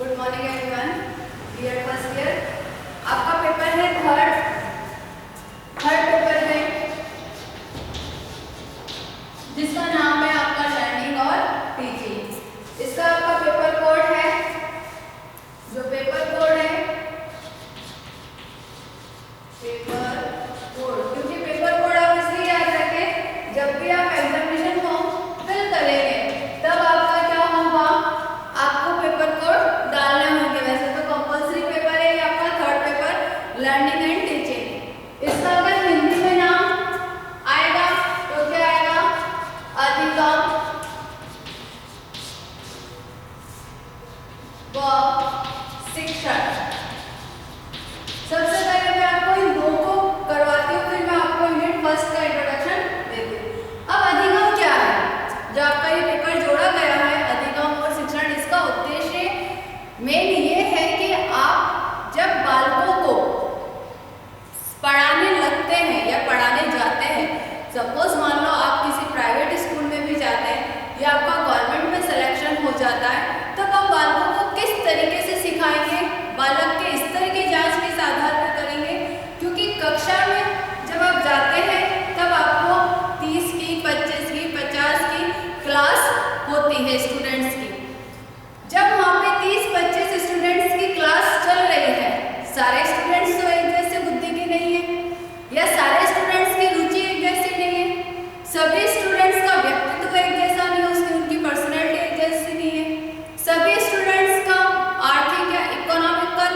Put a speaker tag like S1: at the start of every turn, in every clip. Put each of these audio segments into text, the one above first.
S1: Good morning everyone, dear first year. आपका paper है third paper है जिसका नाम है आपका लर्निंग और टीचिंग। इसका आपका पेपर कोड है, जो पेपर कोड है पेपर कोड, क्योंकि पेपर कोड आप इसलिए याद रखें, जब भी आप एग्जामिनेशन फॉर्म फिल करेंगे तब आपका क्या होगा, आपको पेपर कोड डालने होंगे। वैसे तो कंपल्सरी पेपर है ये आपका third paper learning and teaching. इसका अगर हिंदी में नाम आएगा तो क्या आएगा, अधिगम व शिक्षण। सबसे पहले मैं आपको इन दो को करवाती हूँ, फिर मैं आपको यूनिट फर्स्ट का इंट्रोडक्शन देती हूँ। अब अधिगम क्या है, जो आपका ये पेपर जोड़ा गया है अधिगम और शिक्षण, इसका उद्देश्य मेन ये है कि आप जब बालकों को पढ़ाने लगते हैं या पढ़ाने जाते हैं, सपोज मान लो आप किसी प्राइवेट स्कूल में भी जाते हैं या आपका गवर्नमेंट में सिलेक्शन हो जाता है, तब आप बालकों को किस तरीके से सिखाएंगे, बालक के स्तर की जांच किस आधार पर करेंगे। क्योंकि कक्षा में जब आप जाते हैं तब आपको 30 की 25 की 50 की क्लास होती है स्टूडेंट्स की। जब वहाँ पे 30-25 स्टूडेंट्स की क्लास चल रही है, सारे स्टूडेंट्स तो एक जैसे बुद्धि के नहीं है या सारे स्टूडेंट्स की रुचि एक जैसी नहीं है, सभी स्टूडेंट्स का व्यक्तित्व एक जैसा नहीं है, उसकी उनकी पर्सनैलिटी एक जैसी नहीं है, सभी स्टूडेंट्स का आर्थिक या इकोनॉमिकल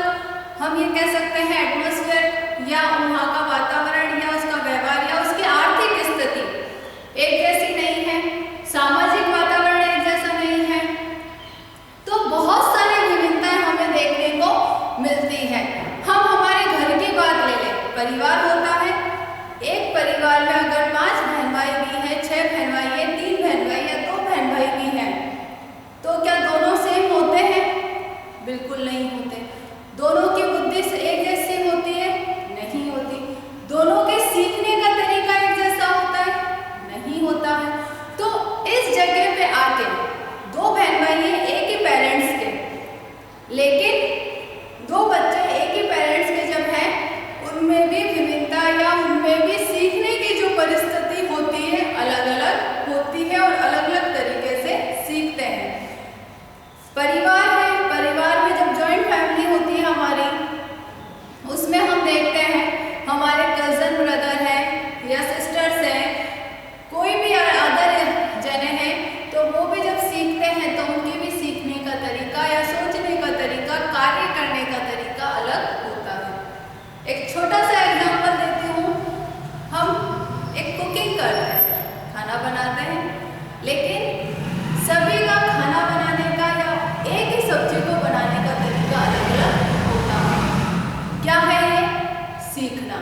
S1: हम ये कह सकते हैं एटमॉस्फेयर या वहाँ का वातावरण या उसका व्यवहार या उसकी आर्थिक स्थिति एक जैसी नहीं है, सामाजिक वातावरण एक जैसा नहीं है। तो बहुत सारी विभिन्नताएं हमें देखने को मिलती हैं। हम हमारे घर की बात ले लें, परिवार होता है, एक परिवार में अगर 5 बहन भाई भी हैं, 6 बहन भाई हैं, 3 बहन भाई या 2 बहन भाई भी हैं, तो क्या दोनों सेम होते हैं? बिल्कुल नहीं होते। दोनों की बुद्धि से एक जैसी होती है? नहीं होती। दोनों के सीखने का तरीका एक जैसा होता है? नहीं होता है। तो इस जगह पे आके 2 बहन भाई हैं एक ही पेरेंट्स के, लेकिन 2 बच्चे एक ही पेरेंट्स के जब हैं, उनमें भी विभिन्नता या उनमें भी सीखने की जो परिस्थिति होती है अलग अलग होती है और अलग अलग तरीके से सीखते हैं। परिवार है, परिवार में जब जॉइंट फैमिली होती है हमारी, उसमें हम देखते हैं हमारे कजन ब्रदर हैं या सिस्टर्स हैं, कोई भी अदर जने हैं, तो वो भी जब सीखते हैं तो उनके भी सीखने का तरीका या सोचने का तरीका, कार्य करने का तरीका अलग होता है। एक छोटा सा एग्जांपल देती हूँ, हम एक कुकिंग करते हैं, खाना बनाते हैं, लेकिन सभी का खाना बनाने का या एक ही सब्जी को बनाने का तरीका अलग अलग होता है। क्या है ये? सीखना।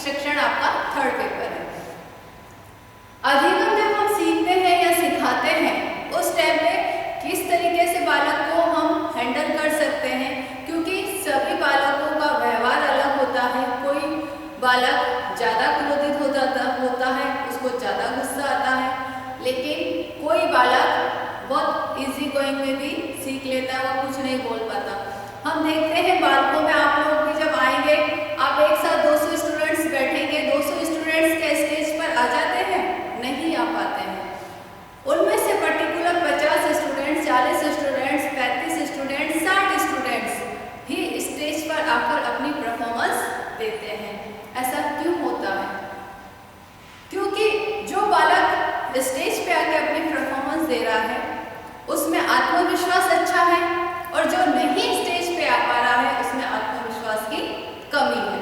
S1: सेक्शन आपका थर्ड पेपर है। अधिगम जब हम सीखते हैं या सिखाते हैं उस टाइम पे किस तरीके से बालक को हम हैंडल कर सकते हैं, क्योंकि सभी बालकों का व्यवहार अलग होता है। कोई बालक ज़्यादा क्रोधित होता है, उसको ज़्यादा गुस्सा आता है, लेकिन कोई बालक बहुत इजी गोइंग में भी सीख लेता है, वो कुछ नहीं बोल पाता। हम देखते हैं बालकों में, आप लोग भी जब आएंगे, आप एक साथ 200 स्टूडेंट्स बैठेंगे, 200 स्टूडेंट्स के स्टेज पर आ जाते हैं? नहीं आ पाते हैं। उनमें से particular 50 students, 40 students, 35 students, 60 students ही स्टेज पर आकर अपनी परफॉर्मेंस देते हैं। ऐसा क्यों होता है? क्योंकि जो बालक स्टेज पे आके अपनी परफॉर्मेंस दे रहा है उसमें आत्मविश्वास अच्छा है, और जो नहीं स्टेज पे आ पा रहा है उसमें आत्मविश्वास की कमी है।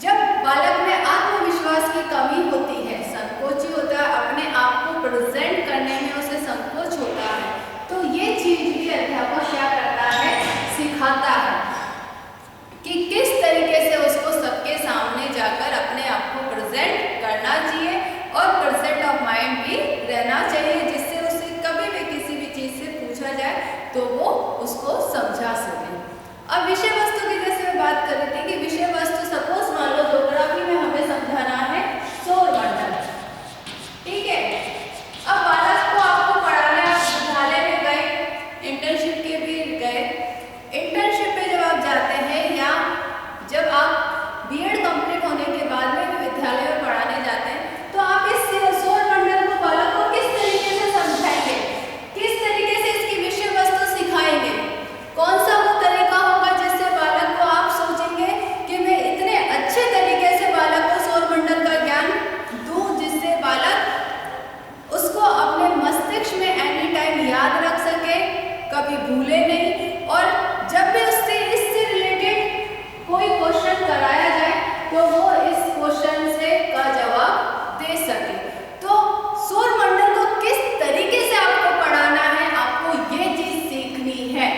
S1: जब बालक में आत्मविश्वास की कमी होती है, संकोची होता है, अपने आप को प्रेजेंट करने में उसे संकोच होता है, तो ये चीज भी अध्यापक क्या करता है, सिखाता है कि किस तरीके से उसको सबके सामने जाकर अपने आप को प्रेजेंट करना चाहिए और प्रेजेंट ऑफ माइंड भी रहना चाहिए, जिससे उसे कभी भी किसी भी चीज से पूछा जाए तो वो उसको समझा सके। अब विषय वस्तु की जैसे मैं बात कर रही थी कि विषय वस्तु सपोज मान लो ज्योग्राफी में हमें समझाना है सौरमंडल, ठीक है। अब बालक को आपको पढ़ाना, विद्यालय में गए, इंटर्नशिप के भी गए, इंटर्नशिप पे जब आप जाते हैं या जब आप बीएड कंप्लीट होने के बाद में भी विद्यालय में पढ़ाने जाते हैं, तो आप इस सौरमंडल को बालक को किस तरीके से समझाएंगे, किस तरीके से इसकी विषय वस्तु सिखाएंगे? कौन सा वो तरीका होगा जिससे बालक को आप सोचेंगे कि मैं इतने अच्छे तरीके से बालक को सौरमंडल का ज्ञान दूं जिससे बालक उसको अपने मस्तिष्क में एनी टाइम याद रख सके, कभी भूले नहीं, और जब भी उससे इससे रिलेटेड कोई क्वेश्चन कराया जाए तो वो इस क्वेश्चन से का जवाब दे सके। तो सौरमंडल को किस तरीके से आपको पढ़ाना है, आपको ये चीज सीखनी है।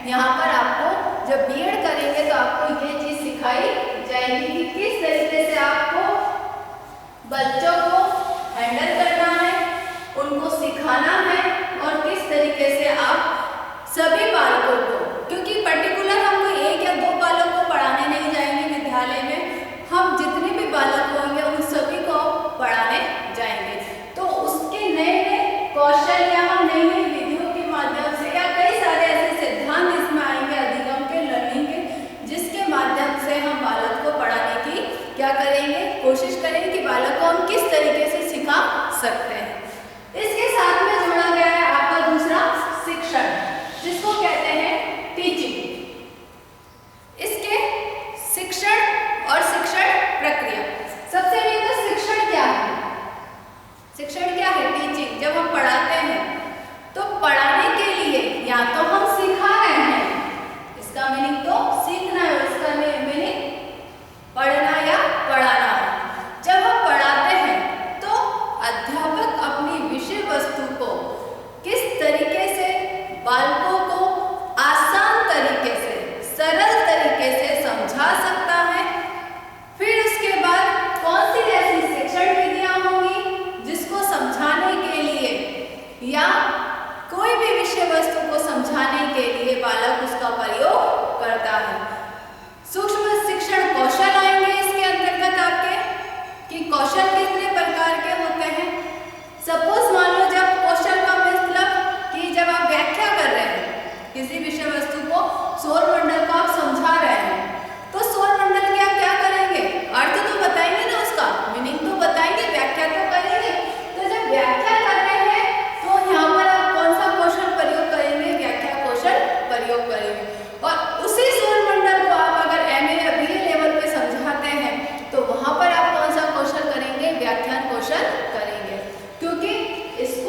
S1: यहाँ पर आपको जब बीएड करेंगे तो आपको ये चीज सिखाई जाएगी कि किस तरीके से आपको बच्चों को हैंडल करना है, उनको सिखाना है, और किस तरीके से आप सभी बालकों को, क्योंकि पर्टिकुलर हम कोई एक या दो बालक को पढ़ाने नहीं जाएंगे विद्यालय में, हम जितने भी बालक होंगे उन सभी को पढ़ाने जाएंगे। तो उसके नए नए कौशल या हम नई नई विधियों के माध्यम से या कई सारे ऐसे सिद्धांत इसमें आएंगे अधिगम के, लर्निंग के, जिसके माध्यम से हम बालक को पढ़ाने की क्या करेंगे, कोशिश करेंगे कि बालक को हम किस तरीके से सिखा सकते हैं। इसके साथ में जोड़ा गया है आपका दूसरा शिक्षण, जिसको कहते हैं टीचिंग। इसके शिक्षण और शिक्षण प्रक्रिया, सबसे पहले तो शिक्षण क्या है? शिक्षण क्या है? टीचिंग। जब हम पढ़ाते हैं तो पढ़ाने के लिए या तो हम सिखा रहे हैं, इसका मीनिंग तो सीखना है, इसका मीनिंग पढ़ना या पढ़ाना है। जब हम पढ़ाते हैं तो अध्यापक अपनी विषय वस्तु को किस तरीके से बालकों को आसान तरीके से, सरल तरीके से समझा सकता है, फिर उसके बाद कौन सी ऐसी शिक्षण विधियां होंगी जिसको समझाने के लिए या कोई भी विषय वस्तु को समझाने के लिए बालक उसका प्रयोग करता है। सूक्ष्म शिक्षण कौशल आएंगे इसके अंतर्गत आपके, कि कौशल कितने प्रकार के होते हैं। सपोज मान लो जब कौशल का मतलब कि जब आप व्याख्या कर रहे हैं किसी विषय वस्तु को, सौरमंडल को आप समझा रहे हैं, तो सौरमंडल के आप क्या करेंगे, अर्थ तो बताएंगे ना, उसका मीनिंग तो बताएंगे, व्याख्या तो करेंगे। तो जब व्याख्या कर रहे हैं तो यहाँ पर आप कौन सा कौशल प्रयोग करेंगे, व्याख्या कौशल प्रयोग करेंगे। और उसी सौरमंडल को आप अगर एमए या बीए लेवल पे समझाते हैं तो वहाँ पर आप कौन सा कौशल करेंगे, व्याख्यान कौशल करेंगे, क्योंकि इस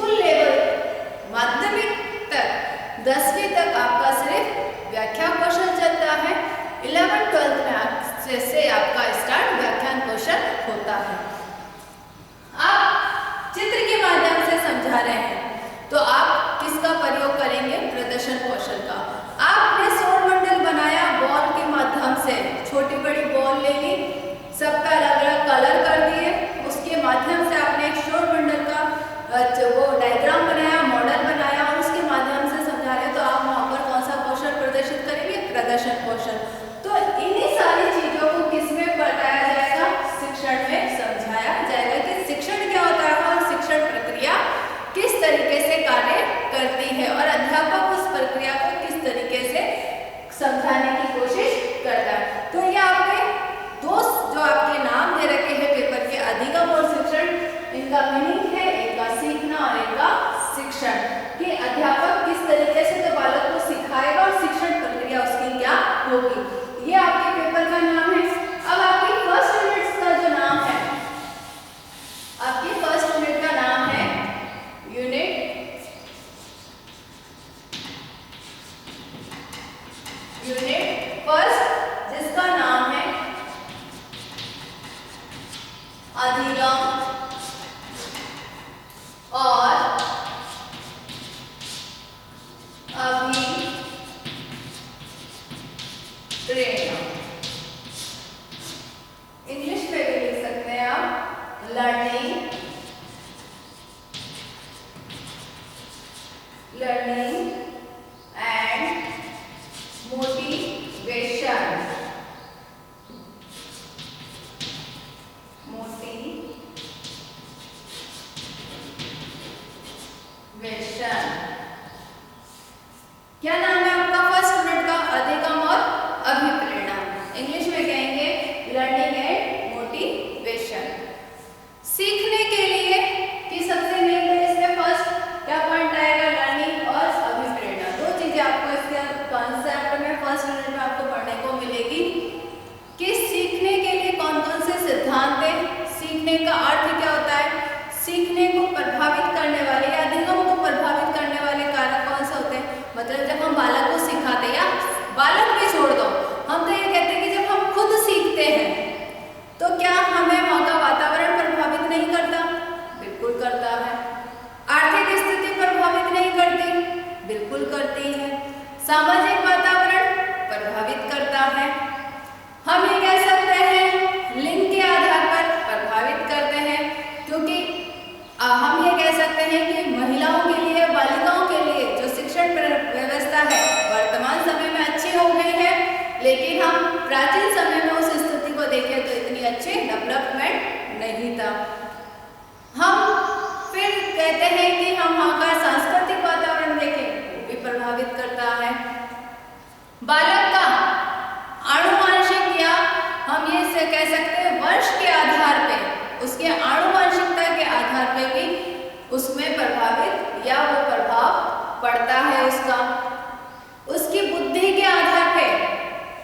S1: कि अध्यापक किस तरीके से तो बालक को सिखाएगा और शिक्षण प्रक्रिया उसकी क्या होगी। ये आपके पेपर का नाम है। अब आपकी फर्स्ट यूनिट का जो नाम है, आपकी फर्स्ट यूनिट का नाम है यूनिट फर्स्ट, जिसका नाम है अधिगम और अभिप्रेरणा। इंग्लिश में भी लिख सकते हैं आप, लर्निंग एंड मोटिवेशन। क्या नाम है आपका फर्स्ट यूनिट का? अधिगम और अभिप्रेरणा। इंग्लिश में कहेंगे लर्निंग एंड मोटिवेशन। सीखने के लिए कि सबसे मेन तो इसमें फर्स्ट क्या पॉइंट आएगा? लर्निंग और अभिप्रेरणा। दो चीजें आपको इसके कॉन्सेप्ट में फर्स्ट यूनिट में आपको पढ़ने को मिलेगी कि सीखने के लिए कौन कौन से सिद्धांत है, सीखने का अर्थ क्या होता है, सीखने को प्रभावित करने वाले या अधिगम को प्रभावित करने वाले कारक कौन से होते हैं। मतलब जब हम बालक को सिखाते हैं, या बालक भी छोड़ दो, हम तो ये कहते हैं कि जब हम खुद सीखते हैं तो क्या हमें वहाँ का वातावरण प्रभावित नहीं करता? बिल्कुल करता है। आर्थिक स्थिति प्रभावित नहीं करती? बिल्कुल करती है। सामाजिक वातावरण प्रभावित करता है। हम ये कह सकते हैं लिंग के आधार पर प्रभावित करते हैं, क्योंकि हम ये कह सकते हैं कि महिलाओं के लिए, बालिकाओं के लिए जो शिक्षण व्यवस्था है वर्तमान समय में अच्छी हो गई है, लेकिन हम प्राचीन समय में उस स्थिति को देखें तो इतनी अच्छी डेवलपमेंट नहीं था। हम फिर कहते हैं कि हम वहाँ का सांस्कृतिक वातावरण देखें, वो भी प्रभावित करता है। बालक का आनुवंशिक, या हम ये से कह सकते हैं वर्ष के आधार पे, उसके आनुवंशिकता के आधार पे भी उसमें प्रभावित या वो प्रभाव पड़ता है उसका। उसकी बुद्धि के आधार पे,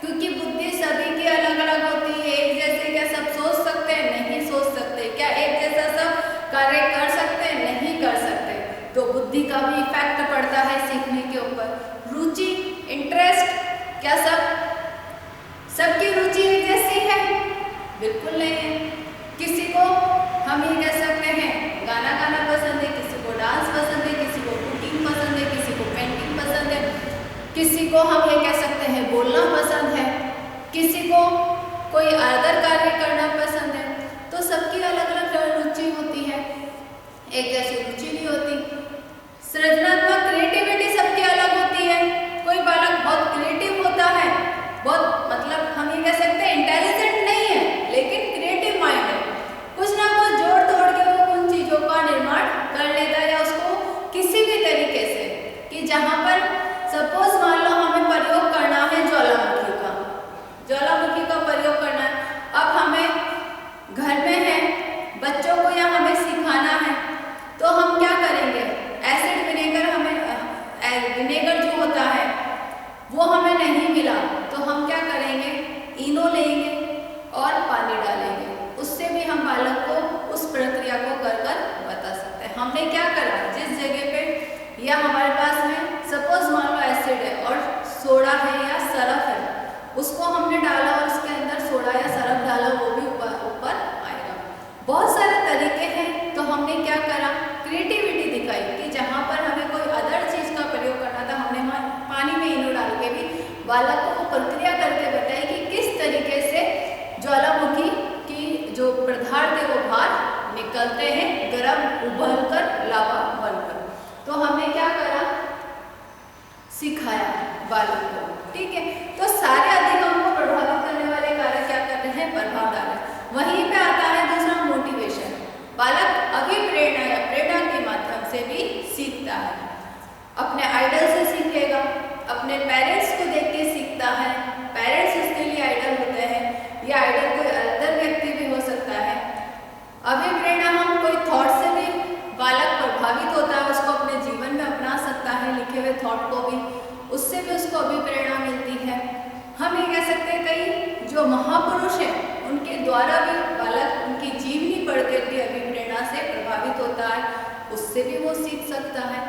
S1: क्योंकि बुद्धि सभी की अलग अलग होती है। एक जैसे क्या सब सोच सकते हैं? नहीं सोच सकते। क्या एक जैसा सब कार्य कर सकते हैं? नहीं कर सकते। तो बुद्धि का भी इफेक्ट पड़ता है सीखने के ऊपर। रुचि, इंटरेस्ट, क्या सबकी रुचि एक जैसी है? बिल्कुल नहीं है। किसी को हम ये कह सकते हैं गाना गाना पसंद है, किसी को डांस पसंद है, किसी को कुकिंग पसंद है, किसी को पेंटिंग पसंद है, किसी को हम ये कह सकते हैं बोलना पसंद है, किसी को कोई अदर कार्य करना पसंद है। तो सबकी अलग अलग रुचि होती है, एक जैसी रुचि नहीं होती। सृजनात्मक क्रिएटिविटी सबकी अलग होती है। कोई बालक बहुत क्रिएटिव होता है, बहुत मतलब हम ये कह सकते हैं इंटेलिजेंट नहीं है, लेकिन क्रिएटिव माइंड है। कुछ ना कुछ जोड़ तोड़ के वो उन चीज़ों का निर्माण कर लेता है, या उसको किसी भी तरीके से, कि जहाँ पर सपोज मान लो हमें प्रयोग करना है ज्वालामुखी का प्रयोग करना है। अब हमें घर में है बच्चों को, या हमें सिखाना है, तो हम क्या करेंगे? एसिड विनेगर, हमें विनेगर जो होता है वो हमें नहीं मिला, तो हम क्या करेंगे? इनो लेंगे और पानी डालेंगे। उससे भी हम बालक को उस प्रक्रिया को कर बता सकते हैं। हमने क्या करा, जिस जगह पे या हमारे पास में सपोज मान लो एसिड है और सोडा है या सरफ है, उसको हमने डाला और उसके अंदर सोडा या सरफ डाला, वो भी ऊपर आएगा। बहुत सारे तरीके हैं। तो हमने क्या करा? क्रिएटिविटी दिखाई कि जहाँ पर हमें कोई अदर चीज़ का प्रयोग करना था, हमने पानी में इनो डाल के भी बालक को प्रक्रिया करके बताई कि किस तरीके से ज्वालामुखी की जो पदार्थ है वो बाहर निकलते हैं, गर्म उबलकर लावा बनकर। तो हमने क्या करा? सिखाया बालक को। ठीक है, तो सारे अधिगम को प्रभावित करने वाले कारक क्या कर रहे हैं? प्रभाव डाल रहे हैं। वहीं पे आता है दूसरा मोटिवेशन। बालक अभिप्रेरणा या प्रेरणा के माध्यम से भी सीखता है। अपने आइडल से सीखेगा, अपने पेरेंट्स को देख के सीखता है। पेरेंट्स उसके लिए आइडल होते हैं, या आइडल कोई अदर व्यक्ति भी हो सकता है। अभिप्रेरणा हम कोई थॉट से भी बालक प्रभावित होता है, उसको अपने जीवन में अपना थॉट को भी, उससे भी उसको अभिप्रेरणा मिलती है। हम ये कह सकते हैं कई जो महापुरुष हैं उनके द्वारा भी बालक उनकी जीवनी पढ़ करके अभिप्रेरणा से प्रभावित होता है, उससे भी वो सीख सकता है।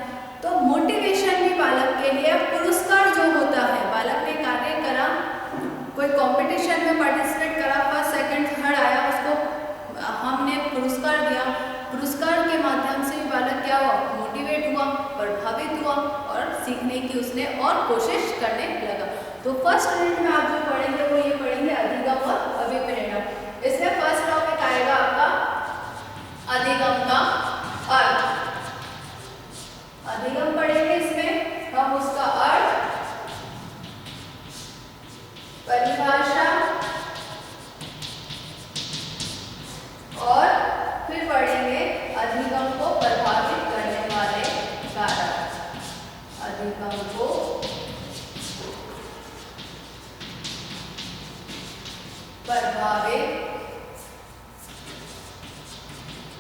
S1: तो मोटिवेशन भी बालक के लिए, पुरस्कार जो होता है, बालक ने कार्य करा, कोई कंपटीशन में पार्टिसिपेट करा, फर्स्ट सेकंड थर्ड आया, उसको हमने पुरस्कार दिया, पुरस्कार के माध्यम से बालक क्या हुआ, मोटिवेट हुआ, प्रभावित हुआ और सीखने की उसने और कोशिश करने लगा। तो फर्स्ट यूनिट में आप जो पढ़ेंगे वो ये पढ़ेंगे अधिगम और अभिप्रेरणा। इसमें फर्स्ट टॉपिक आएगा आपका अधिगम का अर्थ। अधिगम पढ़ेंगे, इसमें हम उसका अर्थ, परिभाषा और फिर पढ़ेंगे अधिगम को प्रभावित करने वाले कारक। अधिगम को प्रभावित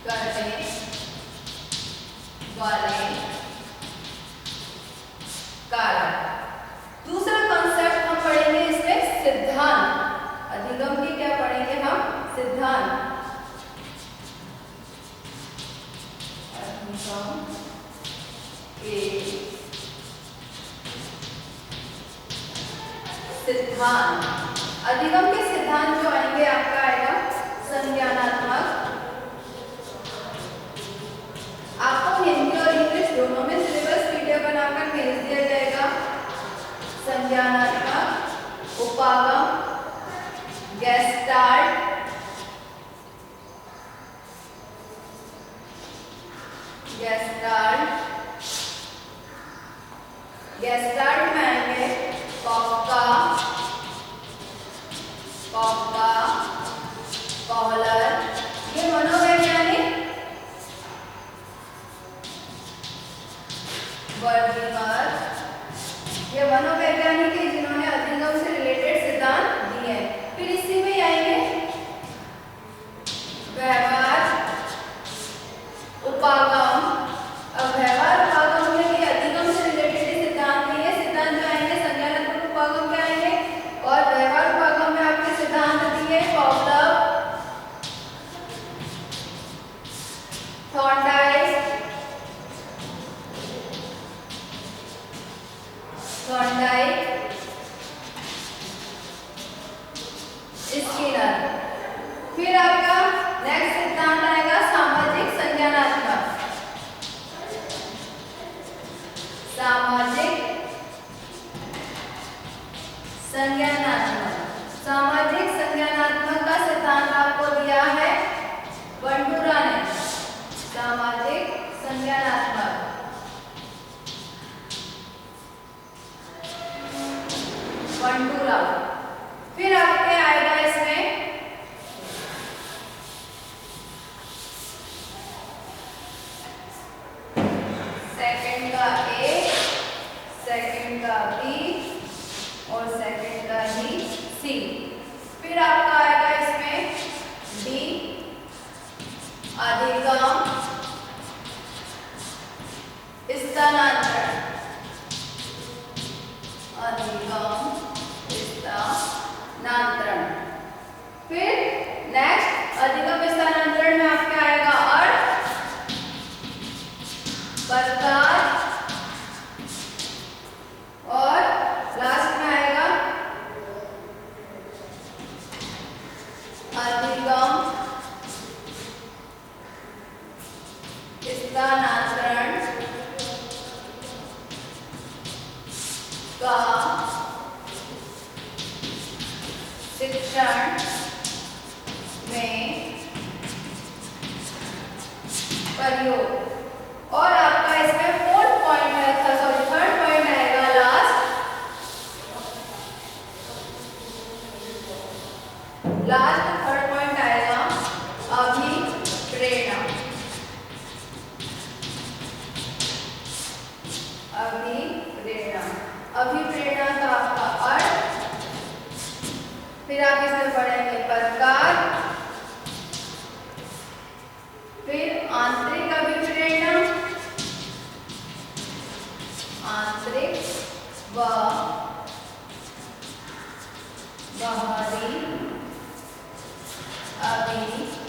S1: करने वाले कारक। दूसरा कॉन्सेप्ट हम पढ़ेंगे इसमें सिद्धांत। अधिगम की क्या पढ़ेंगे हम, सिद्धांत। अधिगम के सिद्धांत। अधिगम के सिद्धांत जो आएंगे आपका आएगा संज्ञानात्मक। आपको हिंदी और इंग्लिश दोनों में सिलेबस पीडीएफ बनाकर भेज दिया जाएगा। संज्ञानात्मक, उपागम, गेस्टाल्ट, गेस्टाल्ट में आएंगे कॉफका, कॉहलर, ये मनोवैज्ञानिक, वर्गीकर, ये मनोवैज्ञानिक है जिन्होंने अधिगम से रिलेटेड सिद्धांत दिए हैं। फिर इसी में आएंगे व्यवहार, उपागम। अब व्यवहार उपागम में भी अधिगम से रिलेटेड सिद्धांत दिए। सिद्धांत जो आएंगे संज्ञानात्मक उपागम के आएंगे और व्यवहार उपागम में आपके सिद्धांत दिए पॉवलव, थॉर्नडाइक, स्किनर। फिर आपका नेक्स्ट सिद्धांत आएगा सामाजिक संज्ञानात्मक। सामाजिक संज्ञानात्मक का सिद्धांत आपको दिया है बंटूरा ने। सामाजिक संज्ञानात्मक, बंटूरा। फिर आपके आएगा इसमें सेकंड का ए, सेकंड का बी और सेकंड का ही सी। फिर आपका आएगा इसमें डी, अधिगम, स्थानांतरण, अधिगम, स्थानांतरण। फिर नेक्स्ट अधिगम स्थानांतरण में आपके आएगा अर्थ, प्रकार और लास्ट में आएगा अधिगम स्थानांतरण का शिक्षण में प्रयोग। और आपका इसमें फोर्थ पॉइंट है, सॉरी थर्ड पॉइंट आएगा लास्ट थर्ड पॉइंट आएगा अभिप्रेरणा। अभिप्रेरणा का आपका अर्थ, फिर आप इसमें पढ़ेंगे प्रकार, फिर आंतरिक अभिप्रेरणा, आंतरिक व बाहरी अभिव्यक्ति